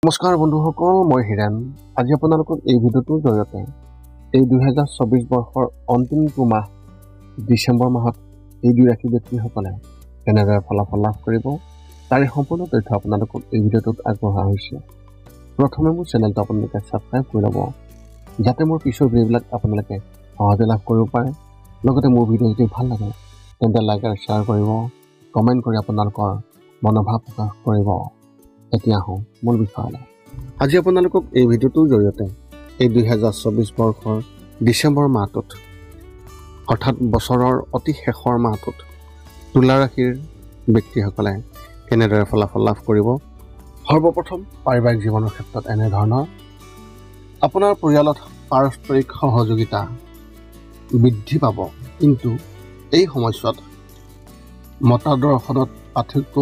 নমস্কাৰ বন্ধুসকল, মই হিৰেণ। আজি আপোনালোকক এই ভিডিঅ'টোৰ জৰিয়তে এই 2024 বৰ্ষৰ অন্তিমটো মাহ ডিচেম্বৰ মাহত এই দুই ৰাশি ব্যক্তিসকলে কেনেদৰে ফলাফল লাভ কৰিব তাৰে সম্পূৰ্ণ তথ্য আপোনালোকক এই ভিডিঅ'টোত আগবঢ়োৱা হৈছে। প্ৰথমে মোৰ চেনেলটো আপোনালোকে ছাবস্ক্ৰাইব কৰি ল'ব, যাতে মোৰ পিছৰ ভিডিঅ'বিলাক আপোনালোকে সহজে লাভ কৰিব পাৰে। লগতে মোৰ ভিডিঅ' যদি ভাল লাগে তেন্তে লাইক আৰু শ্বেয়াৰ কৰিব, কমেণ্ট কৰি আপোনালোকৰ মনোভাৱ প্ৰকাশ কৰিব। এতিয়া আহোঁ মূল বিষয়লৈ। আজি আপোনালোকক এই ভিডিঅ'টোৰ জৰিয়তে এই 2024 বৰ্ষৰ ডিচেম্বৰ মাহটোত অৰ্থাৎ বছৰৰ অতি শেষৰ মাহটোত তুলা ৰাশিৰ ব্যক্তিসকলে কেনেদৰে ফলাফল লাভ কৰিব। সৰ্বপ্ৰথম পাৰিবাৰিক জীৱনৰ ক্ষেত্ৰত এনেধৰণৰ আপোনাৰ পৰিয়ালত পাৰস্পৰিক সহযোগিতা বৃদ্ধি পাব, কিন্তু এই সময়ছোৱাত মতাদৰ্শনত পাৰ্থক্য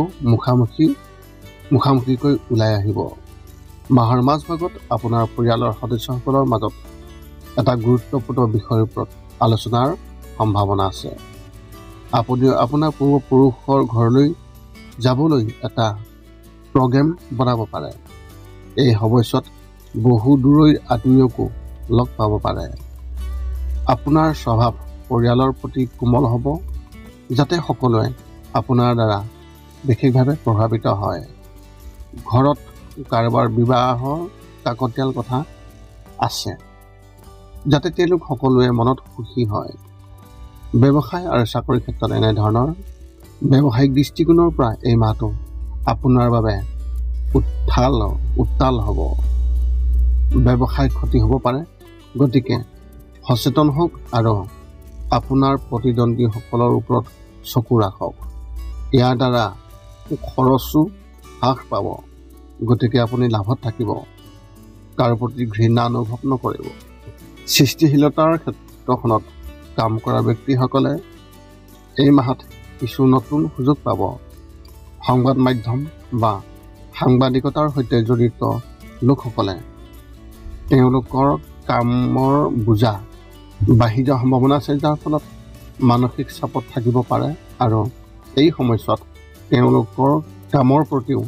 মুখামুখিকৈ ওলাই আহিব। মাহৰ মাজভাগত আপোনাৰ পৰিয়ালৰ সদস্যসকলৰ মাজত এটা গুৰুত্বপূৰ্ণ বিষয়ৰ ওপৰত আলোচনাৰ সম্ভাৱনা আছে। আপুনি আপোনাৰ পূৰ্বপুৰুষৰ ঘৰলৈ যাবলৈ এটা প্ৰগ্ৰেম বনাব পাৰে। এই সময়ছোৱাত বহু দূৰৈৰ আত্মীয়কো লগ পাব পাৰে। আপোনাৰ স্বভাৱ পৰিয়ালৰ প্ৰতি কোমল হ'ব, যাতে সকলোৱে আপোনাৰ দ্বাৰা বিশেষভাৱে প্ৰভাৱিত হয়। ঘৰত কাৰোবাৰ বিবাহৰ কাকতিয়াল কথা আছে, যাতে তেওঁলোক সকলোৱে মনত সুখী হয়। ব্যৱসায় আৰু চাকৰিৰ ক্ষেত্ৰত এনেধৰণৰ ব্যৱসায়িক দৃষ্টিকোণৰ পৰা এই মাহটো আপোনাৰ বাবে উত্তাল হ'ব। ব্যৱসায়ত ক্ষতি হ'ব পাৰে, গতিকে সচেতন হওক আৰু আপোনাৰ প্ৰতিদ্বন্দ্বীসকলৰ ওপৰত চকু ৰাখক। ইয়াৰ দ্বাৰা খৰচো হ্ৰাস পাব, গতিকে আপুনি লাভত থাকিব। কাৰো প্ৰতি ঘৃণা অনুভৱ নকৰিব। সৃষ্টিশীলতাৰ ক্ষেত্ৰখনত কাম কৰা ব্যক্তিসকলে এই মাহত কিছু নতুন সুযোগ পাব। সংবাদ মাধ্যম বা সাংবাদিকতাৰ সৈতে জড়িত লোকসকলে তেওঁলোকৰ কামৰ বোজা বাঢ়ি যোৱাৰ সম্ভাৱনা আছে, যাৰ ফলত মানসিক চাপত থাকিব পাৰে আৰু এই সময়ছোৱাত তেওঁলোকৰ কামৰ প্ৰতিও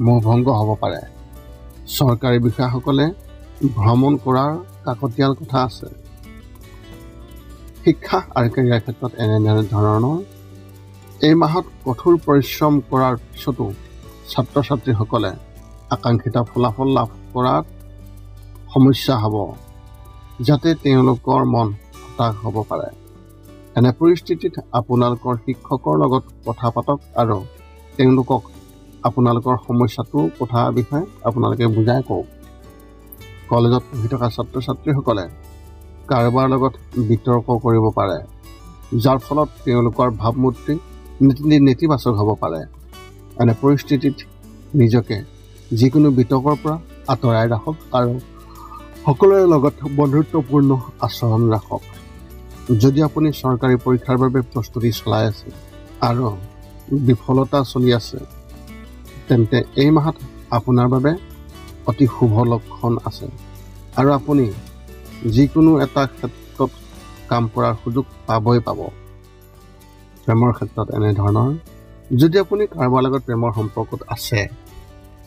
মোহভংগ হ'ব পাৰে। চৰকাৰী বিষয়াসকলে ভ্ৰমণ কৰাৰ কাকতিয়াল কথা আছে। শিক্ষা আৰু কেৰিয়াৰ ক্ষেত্ৰত এনেধৰণৰ এই মাহত কঠোৰ পৰিশ্ৰম কৰাৰ পিছতো ছাত্ৰ ছাত্ৰীসকলে আকাংক্ষিত ফলাফল লাভ কৰাত সমস্যা হ'ব, যাতে তেওঁলোকৰ মন হতাশ হ'ব পাৰে। এনে পৰিস্থিতিত আপোনালোকৰ শিক্ষকৰ লগত কথা পাতক আৰু তেওঁলোকক আপোনালোকৰ সমস্যাটোৰ বিষয়ে আপোনালোকে বুজাই কওক। কলেজত পঢ়ি থকা ছাত্ৰ ছাত্ৰীসকলে কাৰোবাৰ লগত বিতৰ্ক কৰিব পাৰে, যাৰ ফলত তেওঁলোকৰ ভাৱমূৰ্তি নেতিবাচক হ'ব পাৰে। এনে পৰিস্থিতিত নিজকে যিকোনো বিতৰ্কৰ পৰা আঁতৰাই ৰাখক আৰু সকলোৰে লগত বন্ধুত্বপূৰ্ণ আচৰণ ৰাখক। যদি আপুনি চৰকাৰী পৰীক্ষাৰ বাবে প্ৰস্তুতি চলাই আছে আৰু বিফলতা চলি আছে, তেন্তে এই মাহত আপোনাৰ বাবে অতি শুভ লক্ষণ আছে আৰু আপুনি যিকোনো এটা ক্ষেত্ৰত কাম কৰাৰ সুযোগ পাবই পাব। প্ৰেমৰ ক্ষেত্ৰত এনেধৰণৰ যদি আপুনি কাৰোবাৰ লগত প্ৰেমৰ সম্পৰ্কত আছে,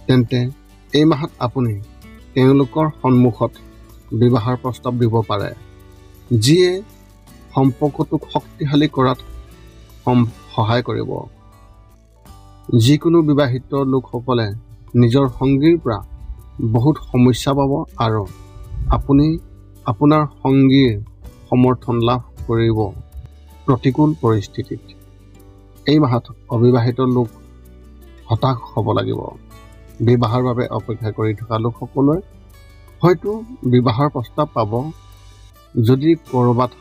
তেন্তে এই মাহত আপুনি তেওঁলোকৰ সন্মুখত বিবাহৰ প্ৰস্তাৱ দিব পাৰে, যিয়ে সম্পৰ্কটোক শক্তিশালী কৰাত সহায় কৰিব। যিকোনো বিবাহিত লোকসকলে নিজৰ সংগীৰ পৰা বহুত সমস্যা পাব আৰু আপুনি আপোনাৰ সংগীৰ সমৰ্থন লাভ কৰিব প্ৰতিকূল পৰিস্থিতিত। এই মাহত অবিবাহিত লোক হতাশ হ'ব লাগিব। বিবাহৰ বাবে অপেক্ষা কৰি থকা লোকসকলে হয়তো বিবাহৰ প্ৰস্তাৱ পাব। যদি ক'ৰবাত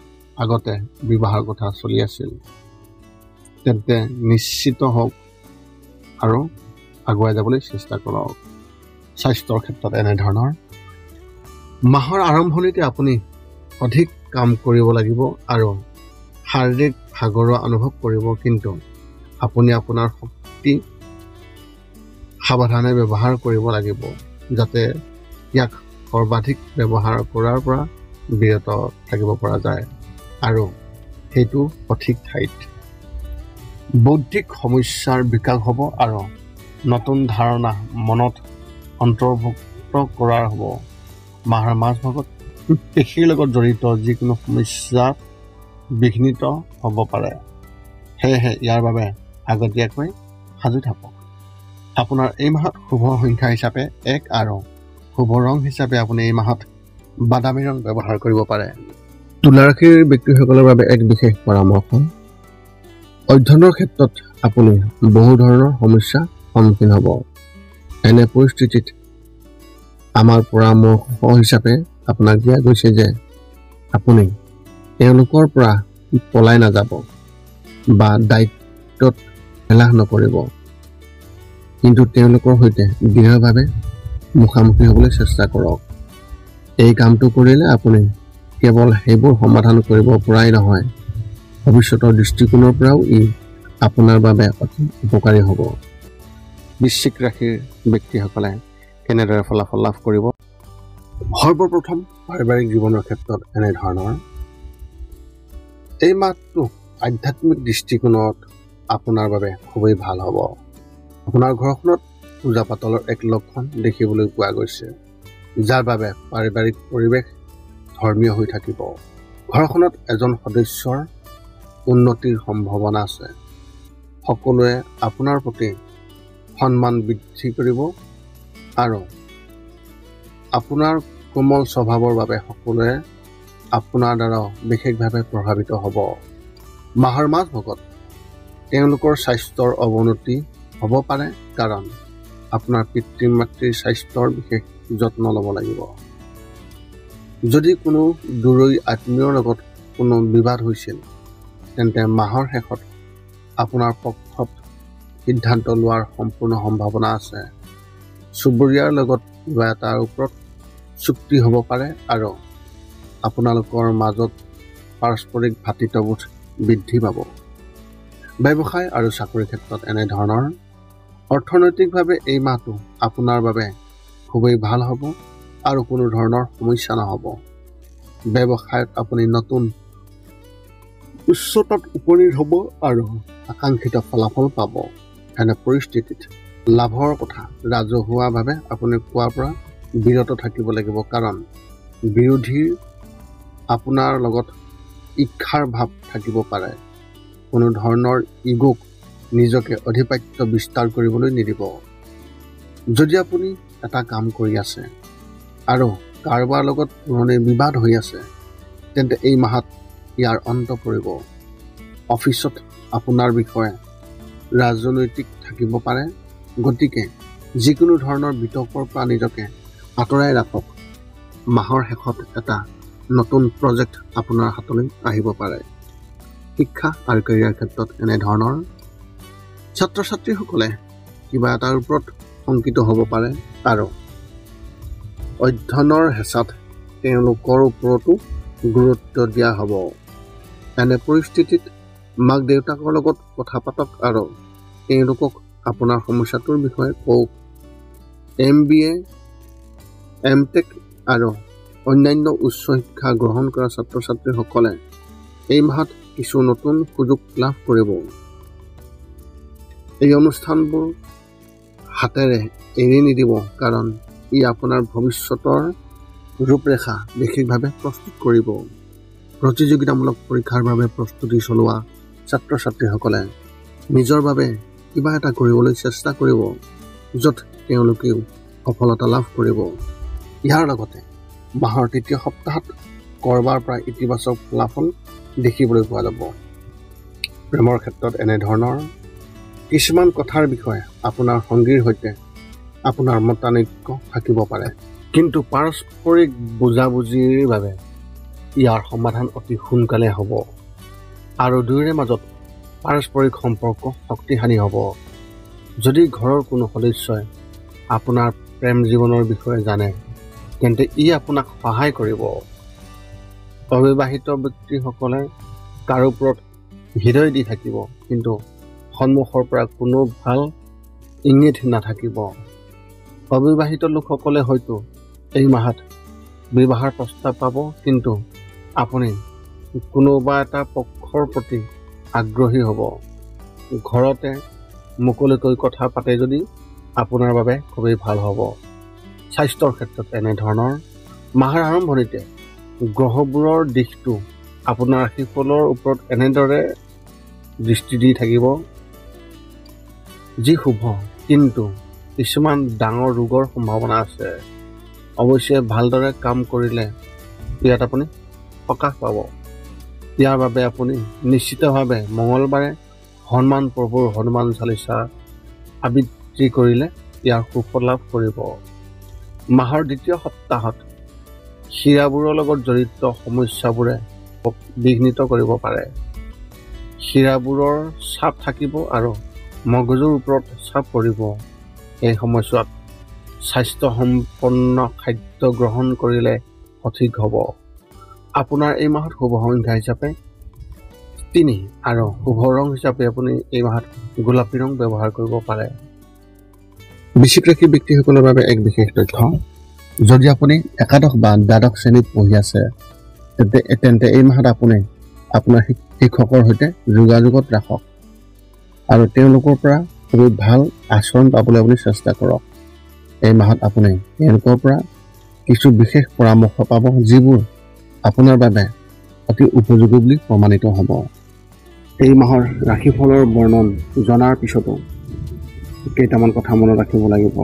আগতে বিবাহৰ কথা চলি আছিল, তেন্তে নিশ্চিত হওক আৰু আগুৱাই যাবলৈ চেষ্টা কৰক। স্বাস্থ্যৰ ক্ষেত্ৰত এনেধৰণৰ মাহৰ আৰম্ভণিতে আপুনি অধিক কাম কৰিব লাগিব আৰু শাৰীৰিক ভাগৰুৱা অনুভৱ কৰিব, কিন্তু আপুনি আপোনাৰ শক্তি সাৱধানে ব্যৱহাৰ কৰিব লাগিব, যাতে ইয়াক সৰ্বাধিক ব্যৱহাৰ কৰাৰ পৰা বিৰত থাকিব পৰা যায় আৰু সেইটো সঠিক ঠাইত। বৌদ্ধিক সমস্যাৰ বিকাশ হ'ব আৰু নতুন ধাৰণা মনত অন্তৰ্ভুক্ত মুক্ত কৰাৰ হ'ব। মাহৰ মাজভাগত পেশীৰ লগত জড়িত যিকোনো সমস্যা বিঘ্নিত হ'ব পাৰে। সেয়েহে ইয়াৰ বাবে আগতীয়াকৈ সাজু থাকক। আপোনাৰ এই মাহত শুভ সংখ্যা হিচাপে 1 আৰু শুভ ৰং হিচাপে আপুনি এই মাহত বাদামী ৰং ব্যৱহাৰ কৰিব পাৰে। তুলা ৰাশিৰ ব্যক্তিসকলৰ বাবে এক বিশেষ পৰামৰ্শ। অধ্যয়নৰ ক্ষেত্ৰত আপুনি বহু ধৰণৰ সমস্যাৰ সন্মুখীন হ'ব। এনে পৰিস্থিতিত আমাৰ পৰামৰ্শ হিচাপে আপোনাক দিয়া গৈছে যে আপুনি তেওঁলোকৰ পৰা পলাই নাযাব বা দায়িত্বত এলাহ নকৰিব, কিন্তু তেওঁলোকৰ সৈতে দৃঢ়ভাৱে মুখামুখি হ'বলৈ চেষ্টা কৰক। এই কামটো কৰিলে আপুনি কেৱল সেইবোৰ সমাধান কৰিব পৰাই নহয়, ভৱিষ্যতৰ দৃষ্টিকোণৰ পৰাও ই আপোনাৰ বাবে অতি উপকাৰী হ'ব। বৃশ্চিক ৰাশিৰ ব্যক্তিসকলে কেনেদৰে ফলাফল লাভ কৰিব? সৰ্বপ্ৰথম পাৰিবাৰিক জীৱনৰ ক্ষেত্ৰত এনেধৰণৰ। এই মাহটো আধ্যাত্মিক দৃষ্টিকোণত আপোনাৰ বাবে খুবেই ভাল হ'ব। আপোনাৰ ঘৰখনত পূজা পাতলৰ এক লক্ষণ দেখিবলৈ পোৱা গৈছে, যাৰ বাবে পাৰিবাৰিক পৰিৱেশ ধৰ্মীয় হৈ থাকিব। ঘৰখনত এজন সদস্যৰ উন্নতিৰ সম্ভাৱনা আছে। সকলোৱে আপোনাৰ প্ৰতি সন্মান বৃদ্ধি কৰিব আৰু আপোনাৰ কোমল স্বভাৱৰ বাবে সকলোৱে আপোনাৰ দ্বাৰা বিশেষভাৱে প্ৰভাৱিত হ'ব। মাহৰ মাজভাগত তেওঁলোকৰ স্বাস্থ্যৰ অৱনতি হ'ব পাৰে, কাৰণ আপোনাৰ পিতৃ মাতৃৰ স্বাস্থ্যৰ বিশেষ যত্ন ল'ব লাগিব। যদি কোনো দূৰৈৰ আত্মীয়ৰ লগত কোনো বিবাদ হৈছিল, তেন্তে মাহৰ শেষত আপোনাৰ পক্ষত সিদ্ধান্ত লোৱাৰ সম্পূৰ্ণ সম্ভাৱনা আছে। চুবুৰীয়াৰ লগত কিবা এটাৰ ওপৰত চুক্তি হ'ব পাৰে আৰু আপোনালোকৰ মাজত পাৰস্পৰিক ভাতৃত্ববোধ বৃদ্ধি পাব। ব্যৱসায় আৰু চাকৰিৰ ক্ষেত্ৰত এনেধৰণৰ। অৰ্থনৈতিকভাৱে এই মাহটো আপোনাৰ বাবে খুবেই ভাল হ'ব আৰু কোনো ধৰণৰ সমস্যা নহ'ব। ব্যৱসায়ত আপুনি নতুন উচ্চতাত উপনীত হ'ব আৰু আকাংক্ষিত ফলাফল পাব। এনে পৰিস্থিতিত লাভৰ কথা ৰাজহুৱাভাৱে আপুনি কোৱাৰ পৰা বিৰত থাকিব লাগিব, কাৰণ বিৰোধীৰ আপোনাৰ লগত ঈৰ্ষাৰ ভাৱ থাকিব পাৰে। কোনো ধৰণৰ ইগোক নিজকে আধিপত্য বিস্তাৰ কৰিবলৈ নিদিব। যদি আপুনি এটা কাম কৰি আছে আৰু কাৰোবাৰ লগত পুৰণি বিবাদ হৈ আছে, তেন্তে এই মাহত ইয়াৰ অন্ত পৰিব। অফিচত আপোনাৰ বিষয়ে ৰাজনৈতিক থাকিব পাৰে, গতিকে যিকোনো ধৰণৰ বিতৰ্কৰ পৰা নিজকে আঁতৰাই ৰাখক। মাহৰ শেষত এটা নতুন প্ৰজেক্ট আপোনাৰ হাতলৈ আহিব পাৰে। শিক্ষা আৰু কেৰিয়াৰ ক্ষেত্ৰত এনেধৰণৰ। ছাত্ৰ ছাত্ৰীসকলে কিবা এটাৰ ওপৰত শংকিত হ'ব পাৰে আৰু অধ্যয়নৰ হেঁচাত তেওঁলোকৰ ওপৰতো গুৰুত্ব দিয়া হ'ব। এনে পৰিস্থিতিত মাক দেউতাকৰ লগত কথা পাতক আৰু তেওঁলোকক আপোনাৰ সমস্যাটোৰ বিষয়ে কওক। MBA, MTech আৰু অন্যান্য উচ্চ শিক্ষা গ্ৰহণ কৰা ছাত্ৰ ছাত্ৰীসকলে এই মাহত কিছু নতুন সুযোগ লাভ কৰিব। এই অনুষ্ঠানবোৰ হাতেৰে এৰি নিদিব, কাৰণ ই আপোনাৰ ভৱিষ্যতৰ ৰূপৰেখা বিশেষভাৱে প্ৰস্তুত কৰিব। প্ৰতিযোগিতামূলক পৰীক্ষাৰ বাবে প্ৰস্তুতি চলোৱা ছাত্ৰ ছাত্ৰীসকলে নিজৰ বাবে কিবা এটা কৰিবলৈ চেষ্টা কৰিব, য'ত তেওঁলোকেও সফলতা লাভ কৰিব। ইয়াৰ লগতে মাহৰ তৃতীয় সপ্তাহত ক'ৰবাৰ পৰা ইতিবাচক ফলাফল দেখিবলৈ পোৱা যাব। প্ৰেমৰ ক্ষেত্ৰত এনেধৰণৰ। কিছুমান কথাৰ বিষয়ে আপোনাৰ সংগীৰ সৈতে আপোনাৰ মতানৈক্য থাকিব পাৰে, কিন্তু পাৰস্পৰিক বুজাবুজিৰ বাবে ইয়াৰ সমাধান অতি সোনকালে হ'ব আৰু দুয়োৰে মাজত পাৰস্পৰিক সম্পৰ্ক শক্তিশালী হ'ব। যদি ঘৰৰ কোনো সদস্যই আপোনাৰ প্ৰেম জীৱনৰ বিষয়ে জানে, তেন্তে ই আপোনাক সহায় কৰিব। অবিবাহিত ব্যক্তিসকলে কাৰো ওপৰত হৃদয় দি থাকিব, কিন্তু সন্মুখৰ পৰা কোনো ভাল ইংগিত নাথাকিব। অবিবাহিত লোকসকলে হয়তো এই মাহত বিবাহৰ প্ৰস্তাৱ পাব, কিন্তু আপুনি কোনোবা এটা পক্ষৰ প্ৰতি আগ্ৰহী হ'ব। ঘৰতে মুকলিকৈ কথা পাতে যদি আপোনাৰ বাবে খুবেই ভাল হ'ব। স্বাস্থ্যৰ ক্ষেত্ৰত এনেধৰণৰ মাহৰ আৰম্ভণিতে গ্ৰহবোৰৰ দিশটো আপোনাৰ ৰাশিফলৰ ওপৰত এনেদৰে দৃষ্টি দি থাকিব যি শুভ, কিন্তু কিছুমান ডাঙৰ ৰোগৰ সম্ভাৱনা আছে। অৱশ্যে ভালদৰে কাম কৰিলে ইয়াত আপুনি সকাহ পাব। ইয়াৰ বাবে আপুনি নিশ্চিতভাৱে মঙলবাৰে হনুমান প্ৰভুৰ হনুমান চালিচা আবৃত্তি কৰিলে ইয়াৰ সুফল লাভ কৰিব। মাহৰ দ্বিতীয় সপ্তাহত শিৰাবোৰৰ লগত জড়িত সমস্যাবোৰে বিঘ্নিত কৰিব পাৰে। শিৰাবোৰৰ চাপ থাকিব আৰু মগজুৰ ওপৰত চাপ পৰিব। এই সময়ছোৱাত স্বাস্থ্যসম্পন্ন খাদ্য গ্ৰহণ কৰিলে সঠিক হ'ব। আপোনাৰ এই মাহত শুভ সংখ্যা হিচাপে 3 আৰু শুভ ৰং হিচাপে আপুনি এই মাহত গোলাপী ৰং ব্যৱহাৰ কৰিব পাৰে। বৃশ্চিক ৰাশিৰ ব্যক্তিসকলৰ বাবে এক বিশেষ তথ্য, যদি আপুনি একাদশ বা দ্বাদশ শ্ৰেণীত পঢ়ি আছে তেন্তে এই মাহত আপুনি আপোনাৰ শিক্ষকৰ সৈতে যোগাযোগত ৰাখক আৰু তেওঁলোকৰ পৰা খুবেই ভাল আচৰণ পাবলৈ আপুনি চেষ্টা কৰক। এই মাহত আপুনি তেওঁলোকৰ পৰা কিছু বিশেষ পৰামৰ্শ পাব যিবোৰ আপোনাৰ বাবে অতি উপযোগী বুলি প্ৰমাণিত হ'ব। এই মাহৰ ৰাশিফলৰ বৰ্ণন জনাৰ পিছতো কেইটামান কথা মনত ৰাখিব লাগিব।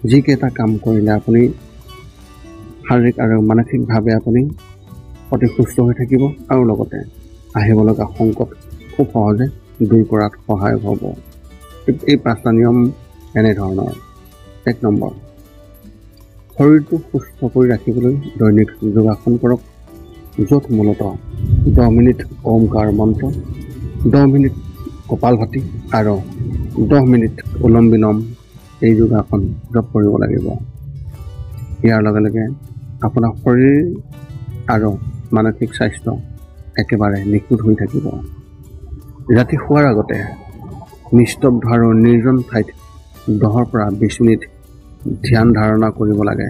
যিকেইটা কাম কৰিলে আপুনি শাৰীৰিক আৰু মানসিকভাৱে আপুনি অতি সুস্থ হৈ থাকিব আৰু লগতে আহিব লগা সংকট খুব সহজে দূৰ কৰাত সহায়ক হ'ব। এই 5টা নিয়ম এনেধৰণৰ। 1 নম্বৰ, শৰীৰটো সুস্থ কৰি ৰাখিবলৈ দৈনিক যোগাসন কৰক, য'ত মূলতঃ 10 মিনিট ওমকাৰ মন্ত্ৰ, 10 মিনিট কপালভাতি আৰু 10 মিনিট অনুলোম বিলোম এই যোগাসন জপ কৰিব লাগিব। ইয়াৰ লগে লগে আপোনাৰ শৰীৰ আৰু মানসিক স্বাস্থ্য একেবাৰে নিখুঁত হৈ থাকিব। ৰাতি শোৱাৰ আগতে নিস্তব্ধ আৰু নিৰ্জন ঠাইত 10 পৰা 20 মিনিট ধ্যান ধাৰণা কৰিব লাগে।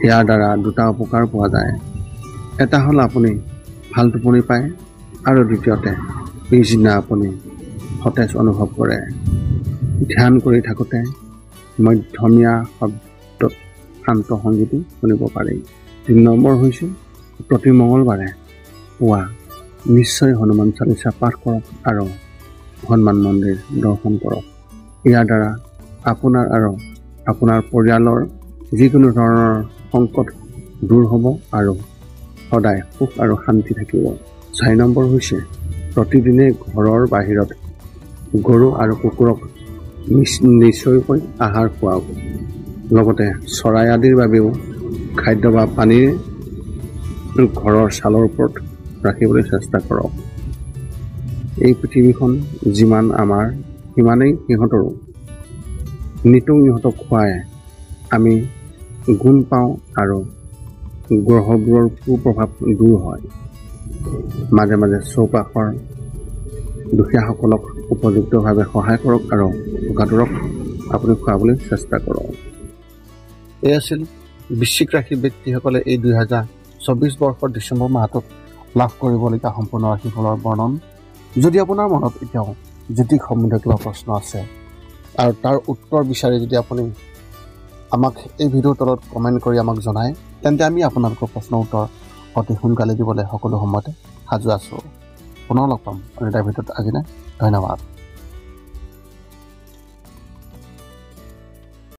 ইয়াৰ দ্বাৰা 2টা উপকাৰ পোৱা যায়। এটা হ'ল আপুনি ভাল টোপনি পায় আৰু দ্বিতীয়তে পিছদিনা আপুনি সতেজ অনুভৱ কৰে। ধ্যান কৰি থাকোঁতে মধ্যমীয়া শব্দত শান্ত সংগীতো শুনিব পাৰি। 3 নম্বৰ হৈছে প্ৰতি মঙলবাৰে পুৱা নিশ্চয় হনুমান চালিচা পাঠ কৰক আৰু হনুমান মন্দিৰ দৰ্শন কৰক। ইয়াৰ দ্বাৰা আপোনাৰ আৰু আপোনাৰ পৰিয়ালৰ যিকোনো ধৰণৰ সংকট দূৰ হ'ব আৰু সদায় সুখ আৰু শান্তি থাকিব। 4 নম্বৰ হৈছে প্ৰতিদিনে ঘৰৰ বাহিৰত গৰু আৰু কুকুৰক নিশ্চয়কৈ আহাৰ খুৱাওক। লগতে চৰাই আদিৰ বাবেও খাদ্য বা পানীৰ ঘৰৰ ছালৰ ওপৰত ৰাখিবলৈ চেষ্টা কৰক। এই পৃথিৱীখন যিমান আমাৰ সিমানেই সিহঁতৰো। নিতৌ ইহঁতক খুৱাই আমি গুণ পাওঁ আৰু গ্ৰহবোৰৰ কুপ্ৰভাৱ দূৰ হয়। মাজে মাজে চৌপাশৰ দুখীয়াসকলক উপযুক্তভাৱে সহায় কৰক আৰু ভোকাতুৰক আপুনি খুৱাবলৈ চেষ্টা কৰক। এই আছিল বৃশ্চিক ৰাশিৰ ব্যক্তিসকলে এই 2024 বৰ্ষৰ ডিচেম্বৰ মাহটোত লাভ কৰিবলগীয়া সম্পূৰ্ণ ৰাশিফলৰ বৰ্ণন। যদি আপোনাৰ মনত এতিয়াও জ্যোতিষ সম্বন্ধীয় কিবা প্ৰশ্ন আছে আৰু তাৰ উত্তৰ বিচাৰি যদি আপুনি আমাক এই ভিডিঅ'ৰ তলত কমেণ্ট কৰি আমাক জনায়, তেন্তে আমি আপোনালোকৰ প্ৰশ্নৰ উত্তৰ অতি সোনকালে দিবলৈ সকলো সময়তে সাজু আছোঁ। পুনৰ লগ পাম অন্য এটা ভিডিঅ'ত। আজিলৈ ধন্যবাদ।